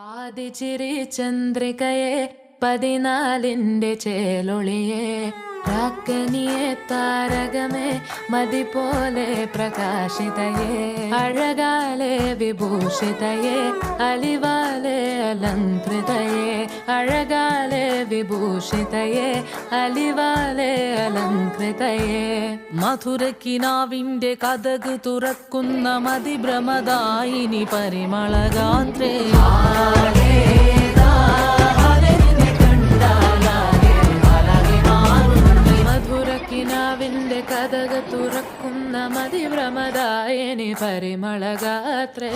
പാതിച്ചിരി ചന്ദ്രികയെ പതിനാലിന്റെ ചേലൊളിയെ രാക്കനിയെ താരകമേ മതി പോലെ പ്രകാശിതയെ അഴകാലെ വിഭൂഷിതയെ അലിവാലെ അലങ്കൃതയെ അഴകാലെ വിഭൂഷിതയെ അലിവാലെ അലങ്കൃതയെ മധുരക്കിനാവിന്റെ കഥക് തുറക്കുന്ന മതിഭ്രമദായിനി പരിമളഗാത്രേ മധുരക്കിനാവിന്റെ കഥക് തുറക്കുന്ന മതിഭ്രമദായിനി പരിമളഗാത്രേ